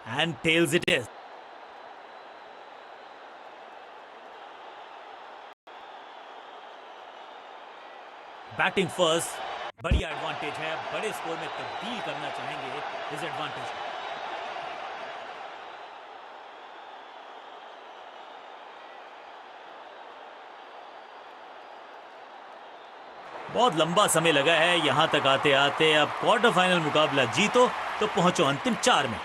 and tails it is. Batting first, बढ़िया advantage है, बड़े स्कोर में तब्दील करना चाहेंगे इस एडवांटेज को। बहुत लंबा समय लगा है यहां तक आते आते। अब क्वार्टर फाइनल मुकाबला जीतो तो पहुंचो अंतिम 4 में।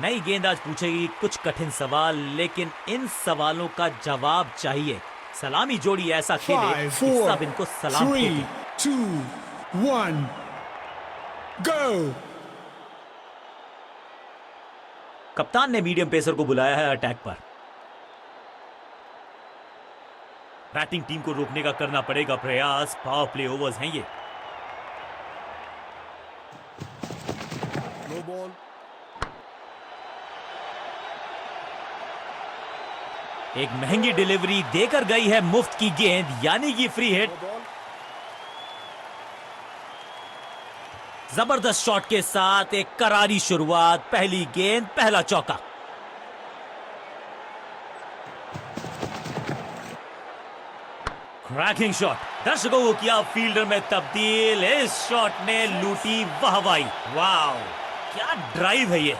नई गेंदबाज पूछेगी कुछ कठिन सवाल, लेकिन इन सवालों का जवाब चाहिए। सलामी जोड़ी ऐसा खेले कि सब इनको सलाम ठोके। 3, 2, 1, go! कप्तान ने मीडियम पेसर को बुलाया है अटैक पर। बैटिंग टीम को रोकने का करना पड़ेगा प्रयास। पावर प्ले ओवर्स हैं ये। No ball. एक महंगी डिलीवरी देकर गई है मुफ्त की गेंद, यानी कि फ्री हिट। जबरदस्त शॉट के साथ एक करारी शुरुआत। पहली गेंद, पहला चौका। Cracking shot. दर्शकों को किया फील्डर में तब्दील। इस शॉट ने लूटी वाहवाही। वाह, क्या ड्राइव है ये।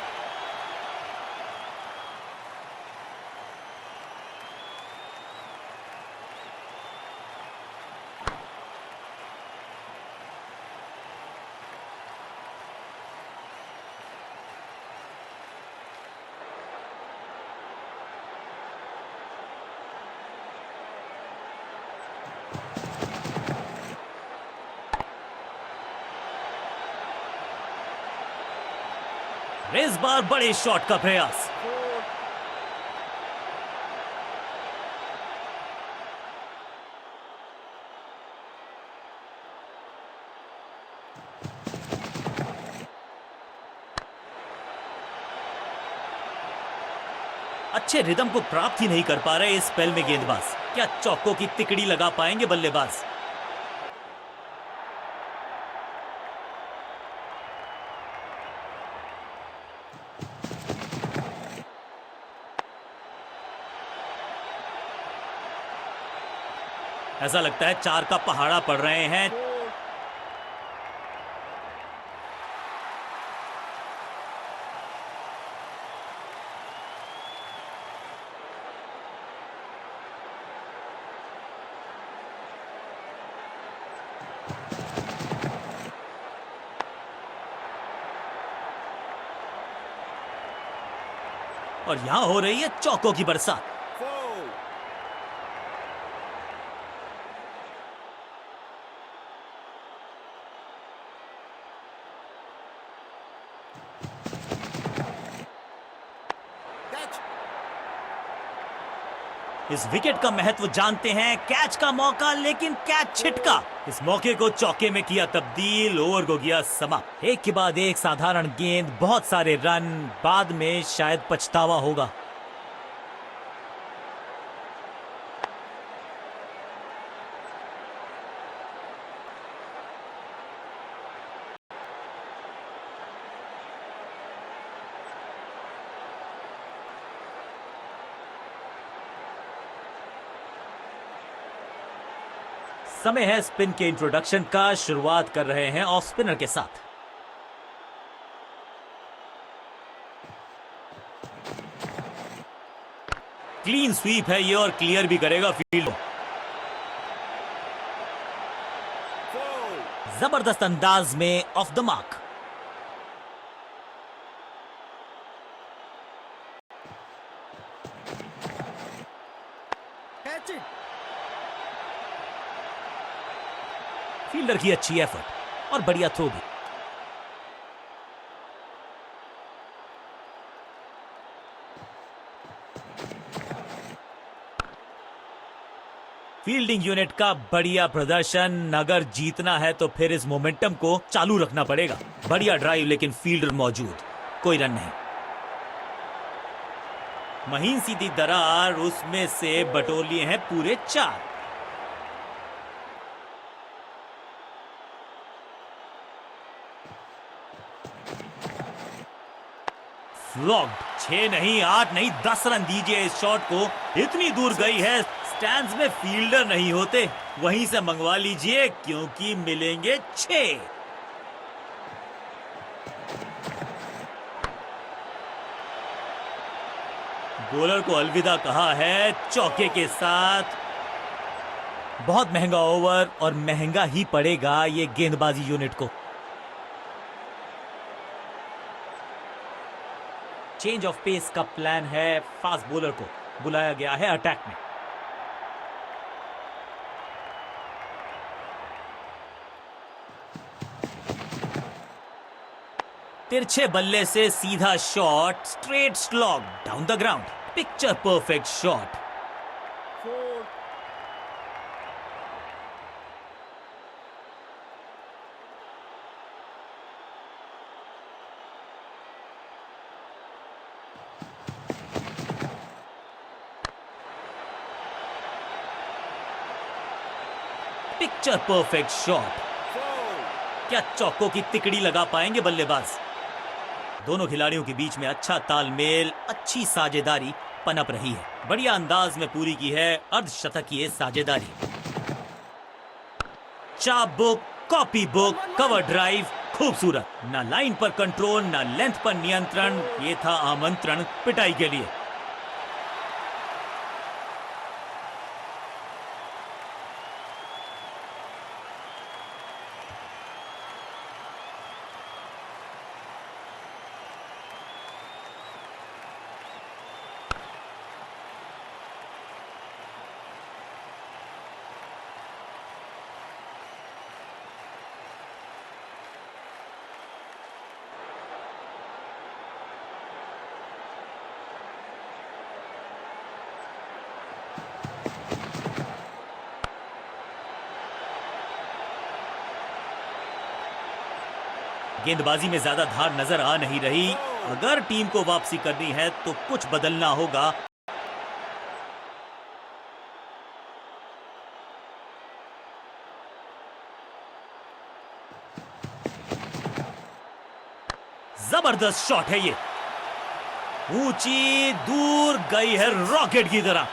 इस बार बड़े शॉट का प्रयास। अच्छे रिदम को प्राप्त ही नहीं कर पा रहे इस स्पेल में गेंदबाज। क्या चौकों की तिकड़ी लगा पाएंगे बल्लेबाज? ऐसा लगता है 4 का पहाड़ा पड़ रहे हैं। और यहां हो रही है चौकों की बरसात। इस विकेट का महत्व जानते हैं। कैच का मौका, लेकिन कैच छिटका। इस मौके को चौके में किया तब्दील। ओवर को किया समाप्त। एक के बाद एक साधारण गेंद, बहुत सारे रन। बाद में शायद पछतावा होगा। समय है स्पिन के इंट्रोडक्शन का। शुरुआत कर रहे हैं ऑफ स्पिनर के साथ। क्लीन स्वीप है ये और क्लियर भी करेगा फील्ड। जबरदस्त अंदाज में ऑफ द मार्क। फील्डर की अच्छी एफर्ट और बढ़िया थ्रो भी। फील्डिंग यूनिट का बढ़िया प्रदर्शन। अगर जीतना है तो फिर इस मोमेंटम को चालू रखना पड़ेगा। बढ़िया ड्राइव, लेकिन फील्डर मौजूद, कोई रन नहीं। महीन सीधी दरार, उसमें से बटोर लिए हैं पूरे 4। फ्लॉग्ड। 6 नहीं, 8 नहीं, 10 रन दीजिए इस शॉट को। इतनी दूर गई है, स्टैंड्स में फील्डर नहीं होते, वहीं से मंगवा लीजिए क्योंकि मिलेंगे 6। बॉलर को अलविदा कहा है चौके के साथ। बहुत महंगा ओवर और महंगा ही पड़ेगा ये गेंदबाजी यूनिट को। चेंज ऑफ पेस का प्लान है, फास्ट बॉलर को बुलाया गया है अटैक में। तिरछे बल्ले से सीधा shot, straight slog down the ground, picture perfect shot. Picture perfect shot. क्या चौकों की तिकड़ी लगा पाएंगे बल्लेबाज? दोनों खिलाड़ियों के बीच में अच्छा तालमेल, अच्छी साझेदारी पनप रही है। बढ़िया अंदाज में पूरी की है अर्धशतकीय साझेदारी। चाप book, copy book, cover drive, खूबसूरत। ना लाइन पर कंट्रोल, ना लेंथ पर नियंत्रण, ये था आमंत्रण पिटाई के लिए। गेंदबाजी में ज्यादा धार नजर आ नहीं रही। अगर टीम को वापसी करनी है तो कुछ बदलना होगा। जबरदस्त शॉट है ये, ऊंची दूर गई है रॉकेट की तरह।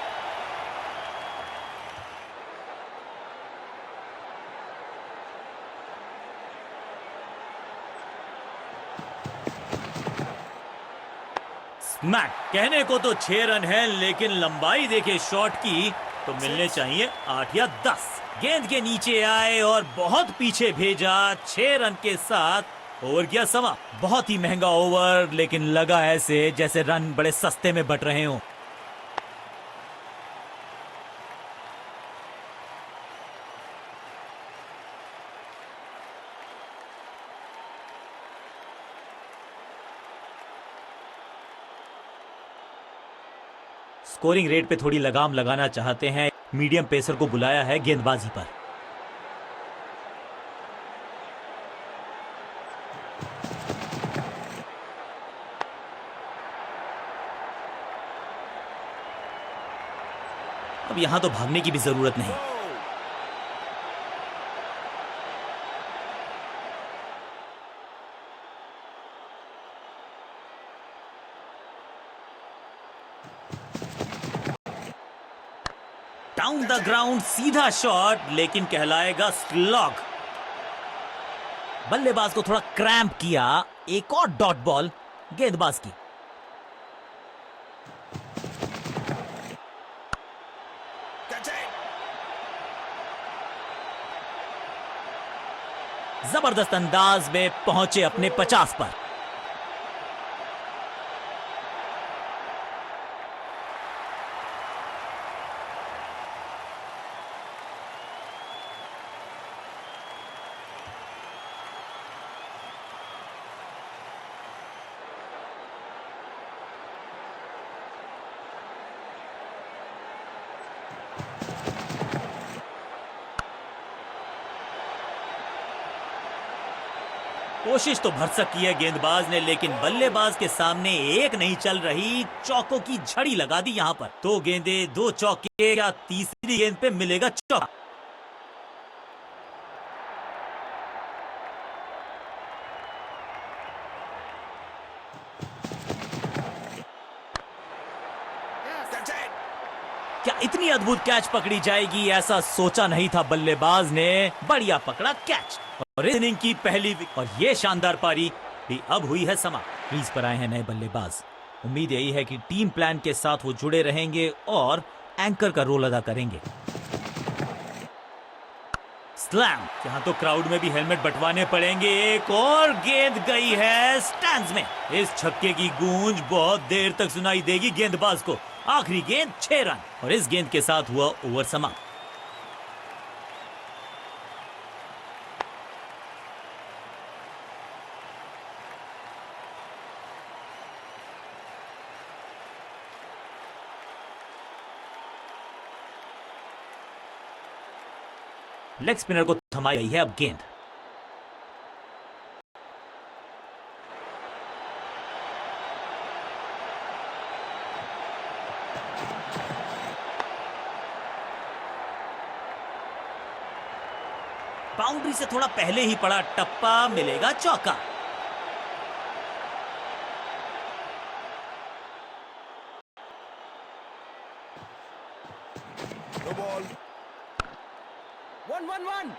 स्मैक। कहने को तो 6 रन है, लेकिन लंबाई देखे शॉट की तो मिलने चाहिए 8 या 10। गेंद के नीचे आए और बहुत पीछे भेजा। 6 रन के साथ ओवर गया समा। बहुत ही महंगा ओवर, लेकिन लगा ऐसे जैसे रन बड़े सस्ते में बट रहे हों। स्कोरिंग रेट पे थोड़ी लगाम लगाना चाहते हैं, मीडियम पेसर को बुलाया है गेंदबाजी पर। अब यहां तो भागने की भी जरूरत नहीं। डाउन द ग्राउंड सीधा शॉट, लेकिन कहलाएगा स्लॉग। बल्लेबाज को थोड़ा क्रैम्प किया। एक और डॉट बॉल गेंदबाज की। जबरदस्त अंदाज में पहुंचे अपने 50 पर। कोशिश तो भरसक की है गेंदबाज ने, लेकिन बल्लेबाज के सामने एक नहीं चल रही, चौकों की झड़ी लगा दी यहाँ पर। 2 गेंदे 2 चौके, या तीसरी गेंद पे मिलेगा चौका। क्या इतनी अद्भुत कैच पकड़ी जाएगी, ऐसा सोचा नहीं था बल्लेबाज ने। बढ़िया पकड़ा कैच और इस इनिंग की पहली और ये शानदार पारी भी अब हुई है समाप्त। क्रीज पर आए हैं नए बल्लेबाज। उम्मीद यही है कि टीम प्लान के साथ वो जुड़े रहेंगे और एंकर का रोल अदा करेंगे। स्लैम, यहाँ तो क्राउड में भी हेलमेट बंटवाने पड़ेंगे। एक और गेंद गई है स्टैंड्स में। इस छक्के की गूंज बहुत देर तक सुनाई देगी गेंदबाज को। आखिरी गेंद 6 रन और इस गेंद के साथ हुआ ओवर समाप्त। लेग स्पिनर को थमाई गई है अब गेंद। बाउंड्री से थोड़ा पहले ही पड़ा टप्पा, मिलेगा चौका। No ball. 1-1-1।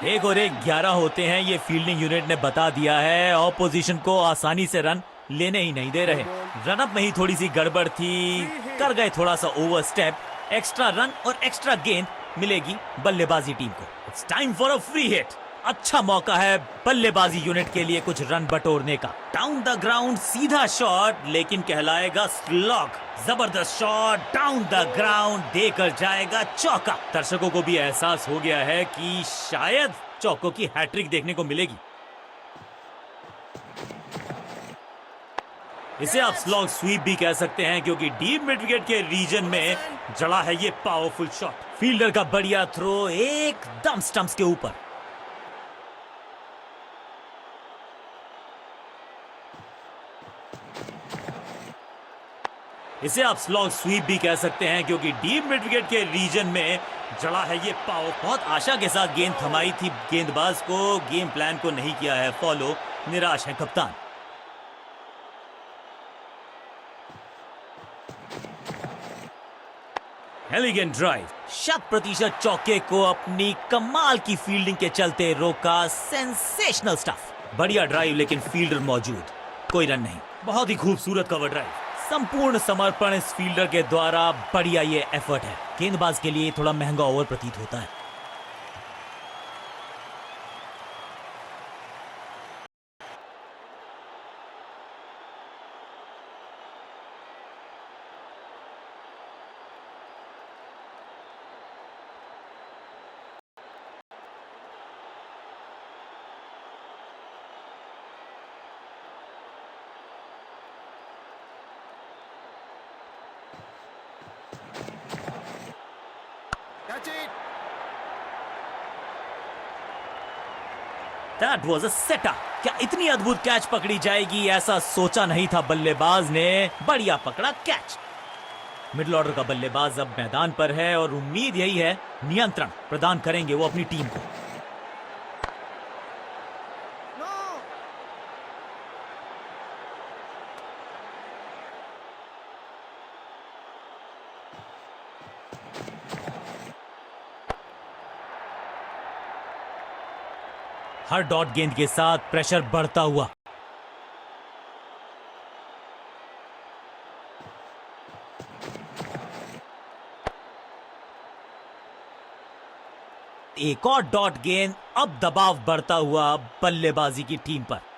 एक और एक 11 होते हैं, ये फील्डिंग यूनिट ने बता दिया है। ऑपोजिशन को आसानी से रन लेने ही नहीं दे रहे। रनअप में ही थोड़ी सी गड़बड़ थी, कर गए थोड़ा सा ओवर स्टेप। एक्स्ट्रा रन और एक्स्ट्रा गेंद मिलेगी बल्लेबाजी टीम को। It's time for a free hit. अच्छा मौका है बल्लेबाजी यूनिट के लिए कुछ रन बटोरने का। डाउन द ग्राउंड सीधा शॉट, लेकिन कहलाएगा स्लॉग। जबरदस्त शॉट डाउन द ग्राउंड, देकर जाएगा चौका। दर्शकों को भी एहसास हो गया है कि शायद चौकों की हैट्रिक देखने को मिलेगी। इसे आप स्लॉग स्वीप भी कह सकते हैं, क्योंकि डीप मिड विकेट के रीजन में जड़ा है ये पावरफुल शॉट। फील्डर का बढ़िया थ्रो एकदम स्टंप्स के ऊपर। इसे आप स्लॉग स्वीप भी कह सकते हैं, क्योंकि डीप मिड विकेट के रीजन में जड़ा है ये पावर। बहुत आशा के साथ गेंद थमाई थी गेंदबाज को, गेम प्लान को नहीं किया है फॉलो। निराश है कप्तान। एलिगेंट ड्राइव, 100% चौके को अपनी कमाल की फील्डिंग के चलते रोका। Sensational stuff. बढ़िया ड्राइव, लेकिन फील्डर मौजूद, कोई रन नहीं। बहुत ही खूबसूरत कवर ड्राइव, संपूर्ण समर्पण इस फील्डर के द्वारा। बढ़िया ये एफर्ट है। गेंदबाज के लिए थोड़ा महंगा ओवर प्रतीत होता है। Catch it. That was a setup. क्या इतनी अद्भुत कैच पकड़ी जाएगी, ऐसा सोचा नहीं था बल्लेबाज ने। बढ़िया पकड़ा कैच। मिडिल ऑर्डर का बल्लेबाज अब मैदान पर है और उम्मीद यही है नियंत्रण प्रदान करेंगे वो अपनी टीम को। No. हर डॉट गेंद के साथ प्रेशर बढ़ता हुआ। एक और डॉट गेंद, अब दबाव बढ़ता हुआ बल्लेबाजी की टीम पर।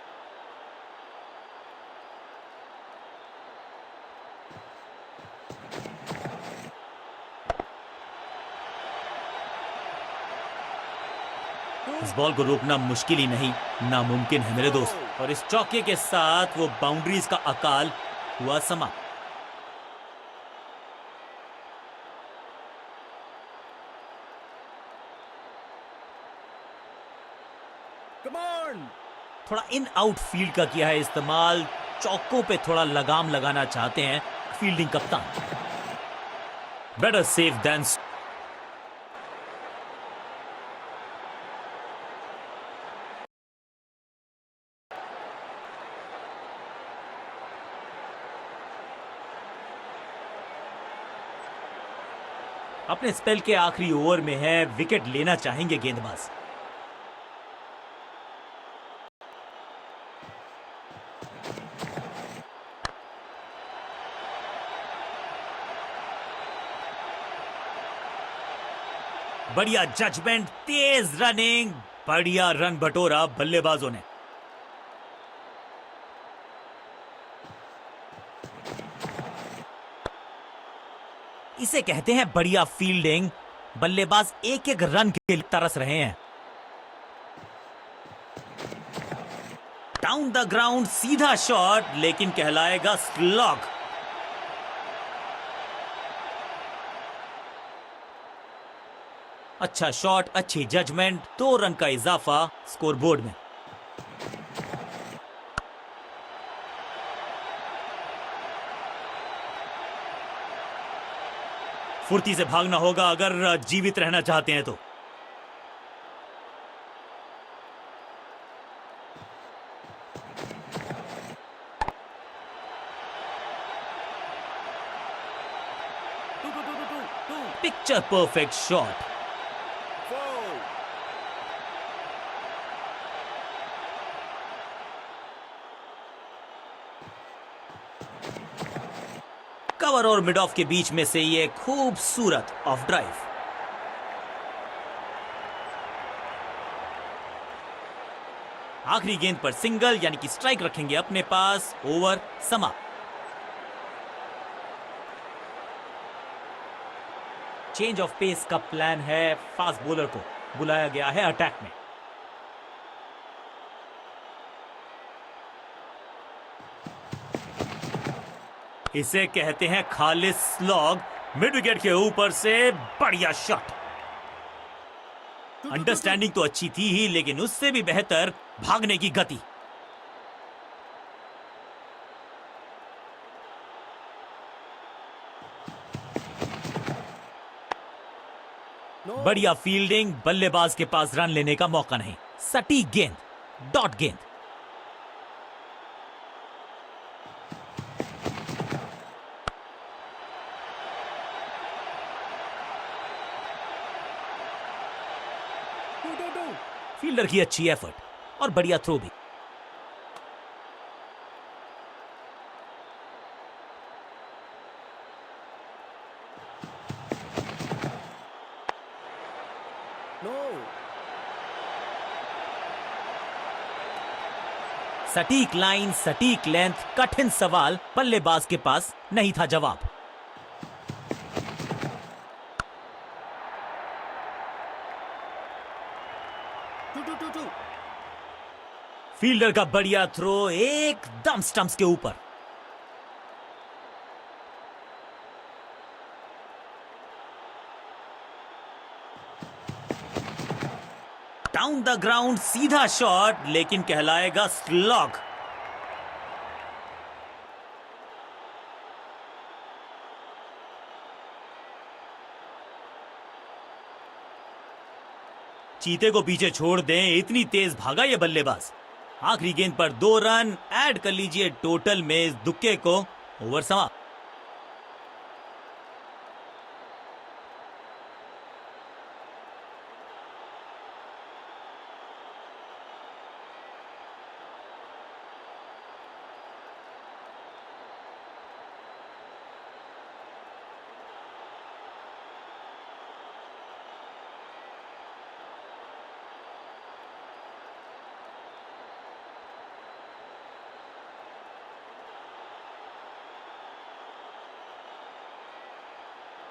इस बॉल को रोकना मुश्किल ही नहीं, नामुमकिन है मेरे दोस्त। और इस चौके के साथ वो बाउंड्रीज का अकाल हुआ समाप्त। One. थोड़ा इन आउट फील्ड का किया है इस्तेमाल, चौकों पे थोड़ा लगाम लगाना चाहते हैं फील्डिंग कप्तान। Better safe than. अपने स्पेल के आखिरी ओवर में है, विकेट लेना चाहेंगे गेंदबाज। बढ़िया जजमेंट, तेज रनिंग, बढ़िया रन बटोरा बल्लेबाजों ने। इसे कहते हैं बढ़िया फील्डिंग। बल्लेबाज एक एक रन के लिए तरस रहे हैं। डाउन द ग्राउंड सीधा शॉट, लेकिन कहलाएगा स्लॉग। अच्छा शॉट, अच्छी जजमेंट, 2 रन का इजाफा स्कोरबोर्ड में। फुर्ती से भागना होगा अगर जीवित रहना चाहते हैं तो। Picture perfect shot. Four. Cover और मिड ऑफ के बीच में से ये खूबसूरत ऑफ ड्राइव। आखिरी गेंद पर सिंगल, यानी कि स्ट्राइक रखेंगे अपने पास। ओवर समाप्त। चेंज ऑफ पेस का प्लान है, फास्ट बॉलर को बुलाया गया है अटैक में। इसे कहते हैं खालिस स्लॉग। मिड विकेट के ऊपर से बढ़िया शॉट। अंडरस्टैंडिंग तो अच्छी थी ही, लेकिन उससे भी बेहतर भागने की गति। No. बढ़िया फील्डिंग, बल्लेबाज के पास रन लेने का मौका नहीं। सटीक गेंद, डॉट गेंद। फील्डर की अच्छी एफर्ट और बढ़िया थ्रो भी। No. सटीक लाइन, सटीक लेंथ, कठिन सवाल, बल्लेबाज के पास नहीं था जवाब। Two. फील्डर का बढ़िया थ्रो एकदम स्टंप्स के ऊपर। डाउन द ग्राउंड सीधा शॉट, लेकिन कहलाएगा स्लॉग। चीते को पीछे छोड़ दें, इतनी तेज भागा ये बल्लेबाज। आखिरी गेंद पर 2 रन ऐड कर लीजिए टोटल में इस दुक्के को। ओवर समाप्त।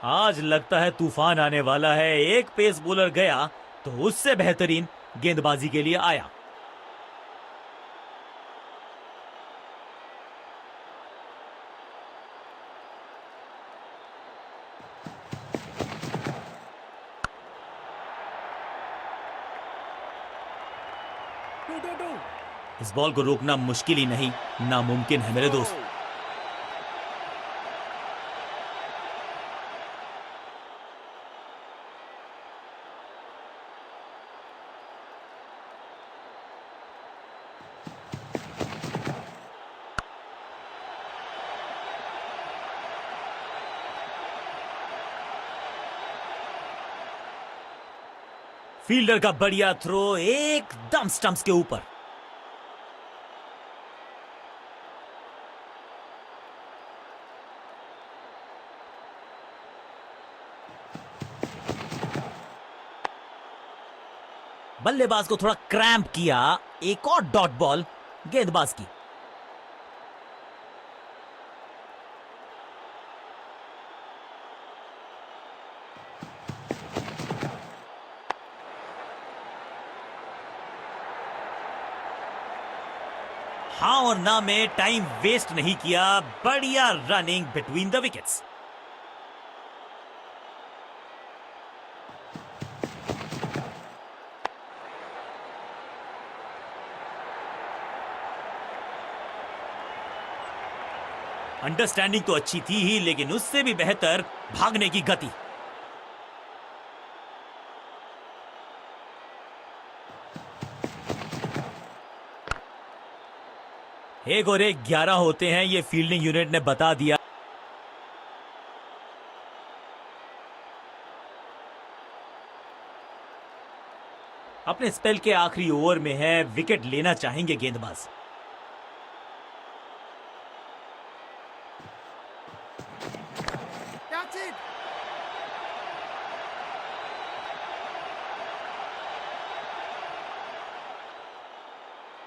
आज लगता है तूफान आने वाला है। एक पेस बॉलर गया तो उससे बेहतरीन गेंदबाजी के लिए आया। 2 इस बॉल को रोकना मुश्किल ही नहीं, नामुमकिन है मेरे दोस्त। फील्डर का बढ़िया थ्रो एकदम स्टंप्स के ऊपर। बल्लेबाज को थोड़ा क्रैम्प किया, एक और डॉट बॉल गेंदबाज की। हाँ और ना में टाइम वेस्ट नहीं किया, बढ़िया running between the wickets. Understanding तो अच्छी थी ही, लेकिन उससे भी बेहतर भागने की गति। एक और एक 11 होते हैं, ये फील्डिंग यूनिट ने बता दिया। अपने स्पेल के आखिरी ओवर में है, विकेट लेना चाहेंगे गेंदबाज। Catch it.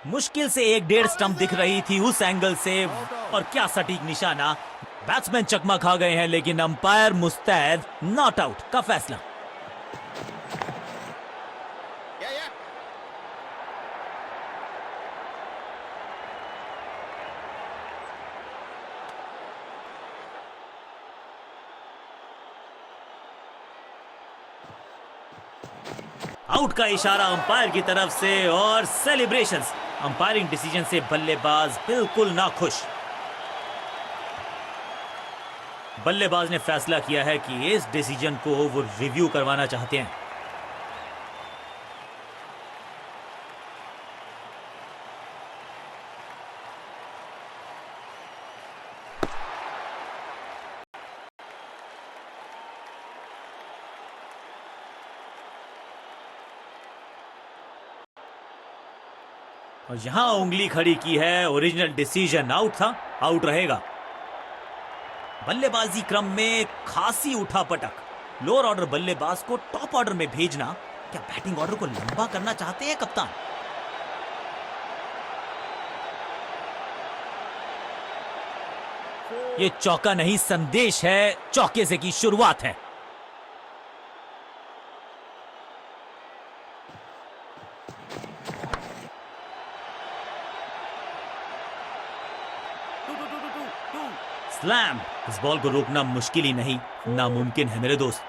मुश्किल से 1.5 स्टंप दिख रही थी उस एंगल से, और क्या सटीक निशाना। बैट्समैन चकमा खा गए हैं, लेकिन अंपायर मुस्तैद, नॉट आउट का फैसला। Yeah. आउट का इशारा अंपायर की तरफ से, और सेलिब्रेशंस। अंपायरिंग डिसीजन से बल्लेबाज बिल्कुल ना खुश। बल्लेबाज ने फैसला किया है कि इस डिसीजन को वो रिव्यू करवाना चाहते हैं। और यहां उंगली खड़ी की है, ओरिजिनल डिसीजन आउट था, आउट रहेगा। बल्लेबाजी क्रम में खासी उठापटक। लोअर ऑर्डर बल्लेबाज को टॉप ऑर्डर में भेजना, क्या बैटिंग ऑर्डर को लंबा करना चाहते हैं कप्तान? ये चौका नहीं, संदेश है, चौके से की शुरुआत है। स्लैम। इस बॉल को रोकना मुश्किल ही नहीं, नामुमकिन है मेरे दोस्त।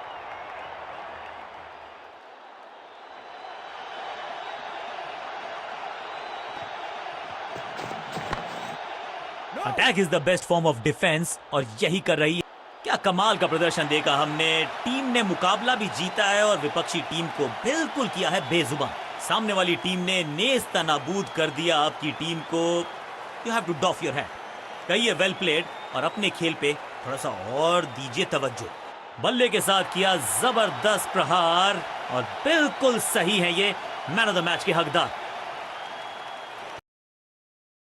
Attack is the best form of defence, और यही कर रही है। क्या कमाल का प्रदर्शन देखा हमने। टीम ने मुकाबला भी जीता है और विपक्षी टीम को बिल्कुल किया है बेजुबान। सामने वाली टीम ने नेस्त नाबूद कर दिया आपकी टीम को। You have to doff your hat. कहिए वेल प्लेड, और अपने खेल पे थोड़ा सा और दीजिए तवज्जो। बल्ले के साथ किया जबरदस्त प्रहार, और बिल्कुल सही है ये मैन ऑफ द मैच के हकदार।